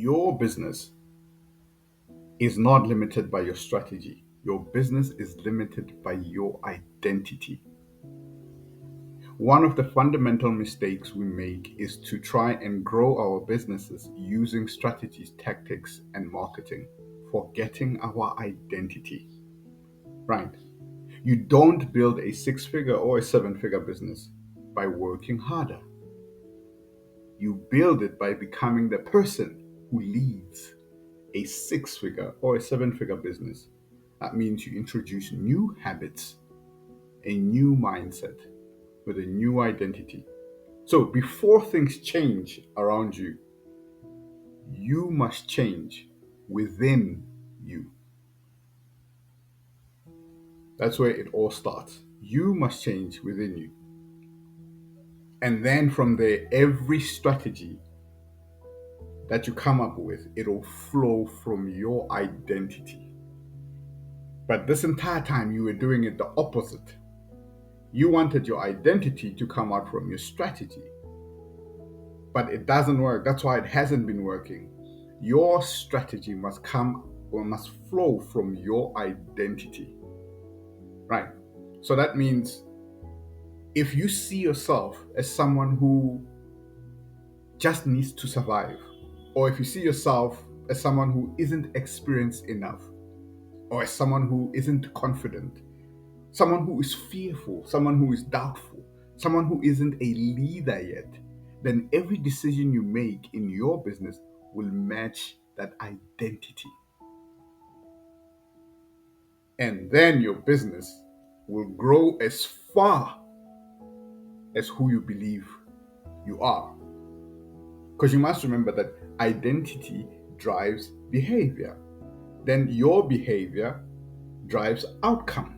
Your business is not limited by your strategy. Your business is limited by your identity. One of the fundamental mistakes we make is to try and grow our businesses using strategies, tactics, and marketing, forgetting our identity. Right? You don't build a six-figure or a seven-figure business by working harder. You build it by becoming the person who leads a six-figure or a seven-figure business. That means you introduce new habits, a new mindset with a new identity. So before things change around you, you must change within you. That's where it all starts. You must change within you. And then from there, every strategy that you come up with, it'll flow from your identity. But this entire time, you were doing it the opposite. You wanted your identity to come out from your strategy, but it doesn't work. That's why it hasn't been working. Your strategy must come or must flow from your identity, right? So that means if you see yourself as someone who just needs to survive, or if you see yourself as someone who isn't experienced enough, or as someone who isn't confident, someone who is fearful, someone who is doubtful, someone who isn't a leader yet, then every decision you make in your business will match that identity. And then your business will grow as far as who you believe you are. Because you must remember that identity drives behavior. Then your behavior drives outcome,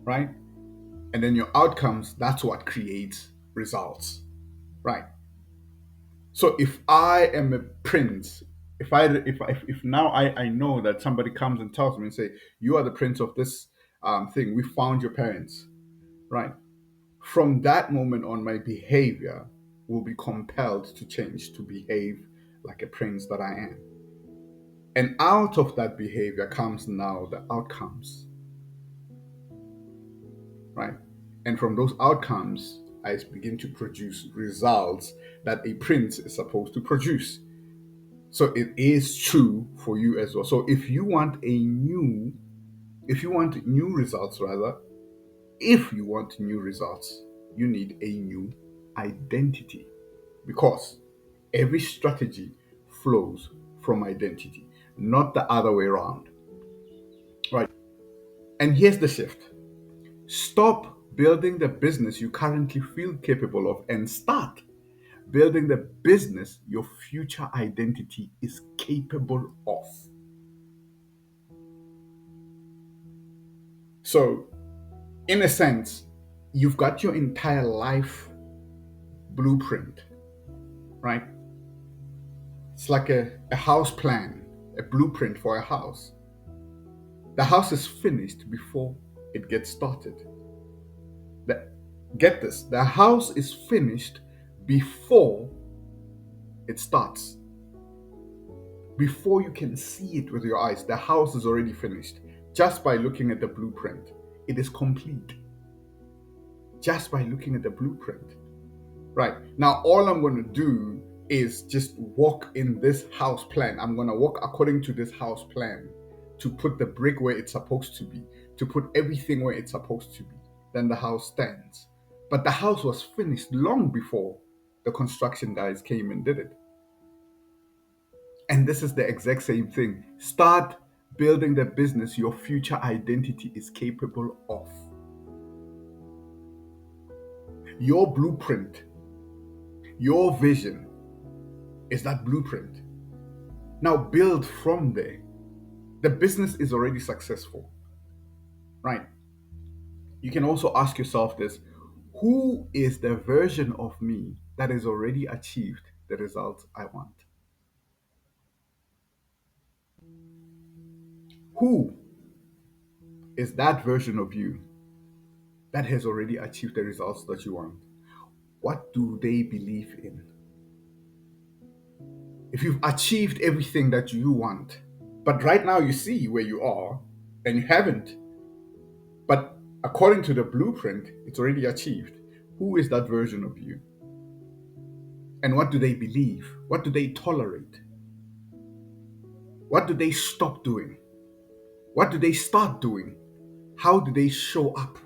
right? And then your outcomes, that's what creates results, right? So if I am a prince, if now I know that somebody comes and tells me and say, you are the prince of this thing, we found your parents, right? From that moment on, my behavior will be compelled to change to behave like a prince that I am. And out of that behavior comes now the outcomes, right? And from those outcomes, I begin to produce results that a prince is supposed to produce. So it is true for you as well. So if you want new results rather, if you want new results, you need a new identity because every strategy flows from identity, not the other way around. Right. And here's the shift. Stop building the business you currently feel capable of and start building the business your future identity is capable of. So, in a sense, you've got your entire life blueprint, right? It's like a house plan, a blueprint for a house. The house is finished before it gets started. The, get this, the house is finished before it starts. Before you can see it with your eyes, the house is already finished. Just by looking at the blueprint, it is complete. Just by looking at the blueprint. Right. Now, all I'm going to do is just walk in this house plan. I'm going to walk according to this house plan to put the brick where it's supposed to be, to put everything where it's supposed to be. Then the house stands. But the house was finished long before the construction guys came and did it. And this is the exact same thing. Start building the business your future identity is capable of. Your blueprint, your vision is that blueprint. Now build from there. The business is already successful, right? You can also ask yourself this: who is the version of me that has already achieved the results I want? Who is that version of you that has already achieved the results that you want? What do they believe in? if you've achieved everything that you want, but right now you see where you are and you haven't, but according to the blueprint, it's already achieved. Who is that version of you? And what do they believe? What do they tolerate? What do they stop doing? What do they start doing? How do they show up?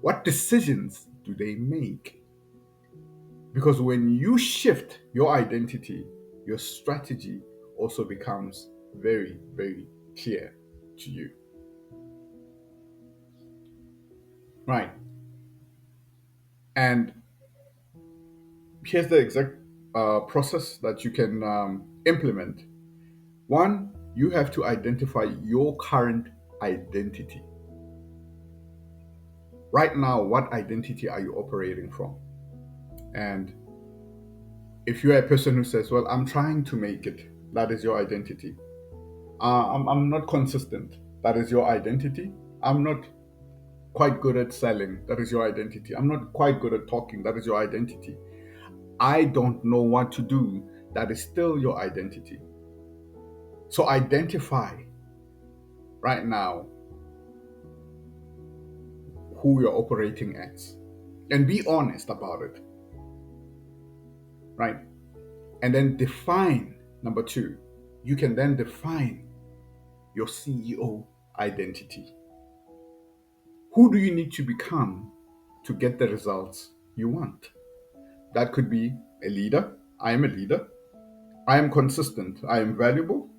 What decisions do they make? Because when you shift your identity, your strategy also becomes very, very clear to you. Right. And here's the exact process that you can implement. One, you have to identify your current identity. Right now, what identity are you operating from? And if you're a person who says, well, I'm trying to make it, that is your identity. I'm not consistent, that is your identity. I'm not quite good at selling, that is your identity. I'm not quite good at talking, that is your identity. I don't know what to do, that is still your identity. So identify right now who you're operating as and be honest about it, right? And then define, number two, you can then define your CEO identity. Who do you need to become to get the results you want? That could be a leader. I am a leader. I am consistent. I am valuable.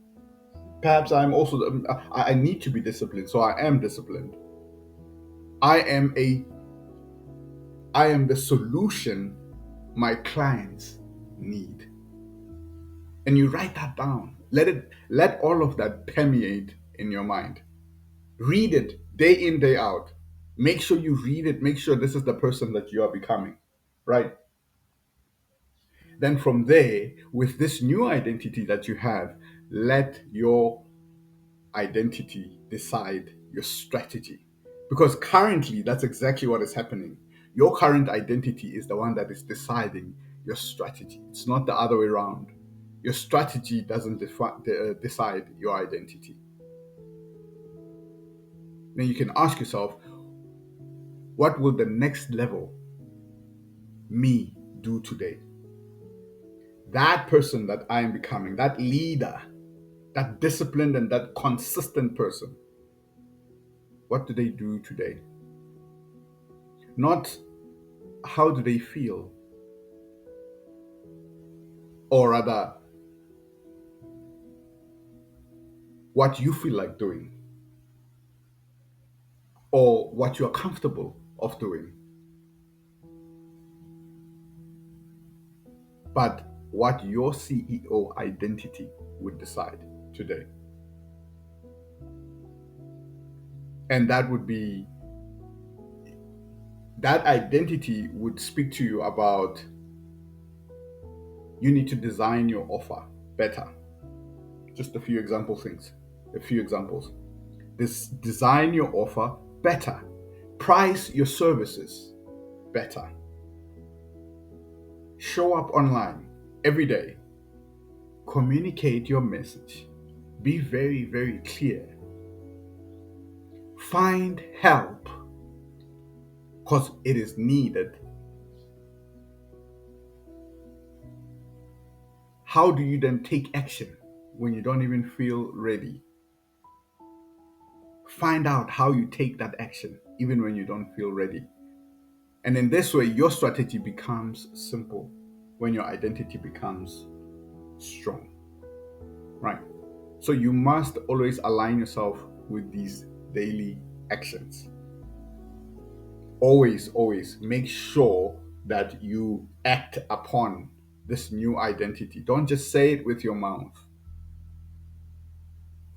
Perhaps I'm also, I need to be disciplined, so I am disciplined. I am a, I am the solution my clients need. And you write that down. Let all of that permeate in your mind. Read it day in, day out. Make sure you read it. Make sure this is the person that you are becoming, right? Then from there, with this new identity that you have, let your identity decide your strategy. Because currently, that's exactly what is happening. Your current identity is the one that is deciding your strategy. It's not the other way around. Your strategy doesn't decide your identity. Then you can ask yourself, what will the next level me do today? That person that I am becoming, that leader, that disciplined and that consistent person, what do they do today? Not how do they feel, or rather, what you feel like doing, or what you're comfortable of doing, but what your CEO identity would decide today. And that identity would speak to you about you need to design your offer better. Just a few examples. This design your offer better. Price your services better. Show up online every day. Communicate your message. Be very, very clear. Find help because it is needed. How do you then take action when you don't even feel ready? Find out how you take that action even when you don't feel ready. And in this way, your strategy becomes simple when your identity becomes strong, right? So you must always align yourself with these daily actions. Always make sure that you act upon this new identity. Don't just say it with your mouth.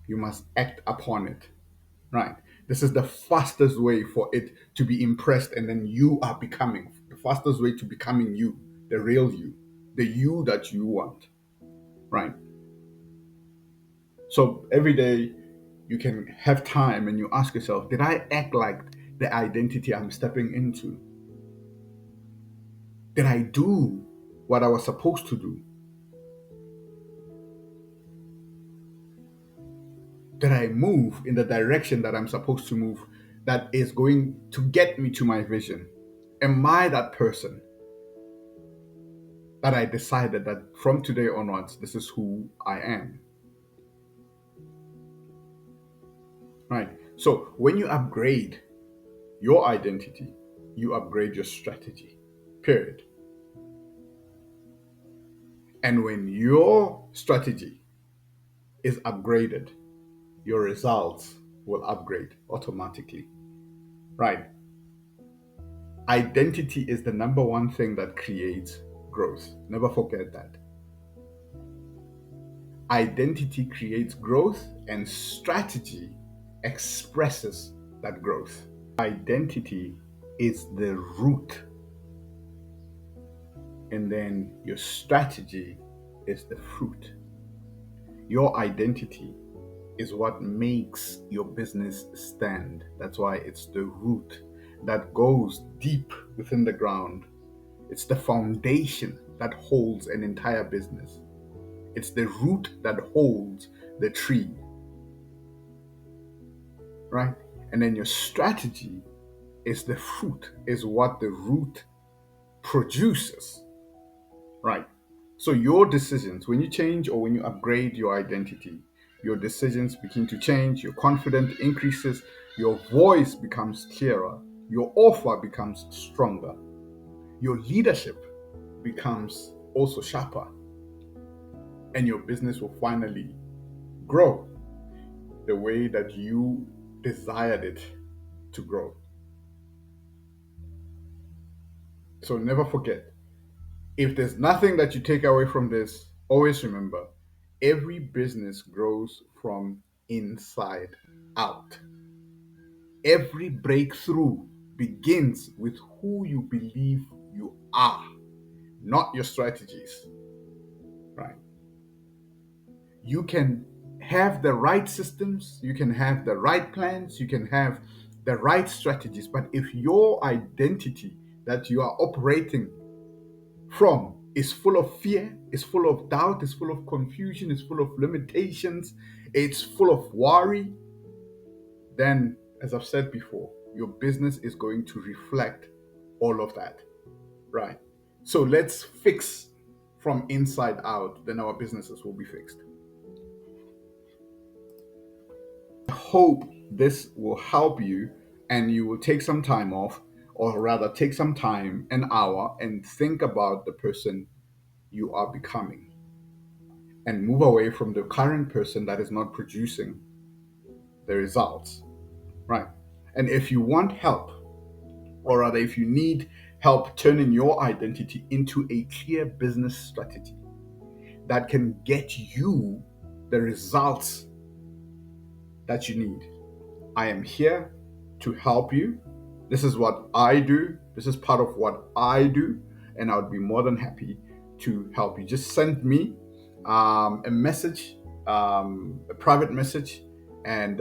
You must act upon it, right? This is the fastest way for it to be impressed, and then you are becoming the fastest way to becoming you, the real you, the you that you want, right? So every day you can have time and you ask yourself, did I act like the identity I'm stepping into? Did I do what I was supposed to do? Did I move in the direction that I'm supposed to move that is going to get me to my vision? Am I that person that I decided that from today onwards, this is who I am? Right. So when you upgrade your identity, you upgrade your strategy, period. And when your strategy is upgraded, your results will upgrade automatically. Right. Identity is the number one thing that creates growth. Never forget that. Identity creates growth, and strategy expresses that growth. Identity is the root, and then your strategy is the fruit. Your identity is what makes your business stand. That's why it's the root that goes deep within the ground. It's the foundation that holds an entire business. It's the root that holds the tree, right? And then your strategy is the fruit, is what the root produces, right? So your decisions, when you change or when you upgrade your identity, your decisions begin to change, your confidence increases, your voice becomes clearer, your offer becomes stronger, your leadership becomes also sharper, and your business will finally grow the way that you desired it to grow. So never forget, if there's nothing that you take away from this, always remember every business grows from inside out. Every breakthrough begins with who you believe you are, not your strategies, right? You can have the right systems, you can have the right plans, you can have the right strategies, but if your identity that you are operating from is full of fear, is full of doubt, is full of confusion, is full of limitations, it's full of worry, then, as I've said before, your business is going to reflect all of that, right? So let's fix from inside out, then our businesses will be fixed. I hope this will help you and you will take some time off, or rather, take some time, an hour, and think about the person you are becoming and move away from the current person that is not producing the results, right? And if you want help, or rather, if you need help turning your identity into a clear business strategy that can get you the results that you need, I am here to help you. This is what I do. This is part of what I do. And I would be more than happy to help you. Just send me a message, a private message, and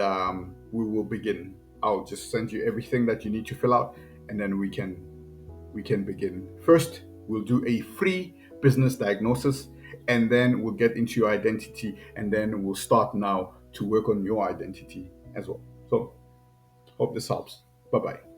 we will begin. I'll just send you everything that you need to fill out, and then we can begin. First, we'll do a free business diagnosis, and then we'll get into your identity, and then we'll start now to work on your identity as well. So, hope this helps. Bye bye.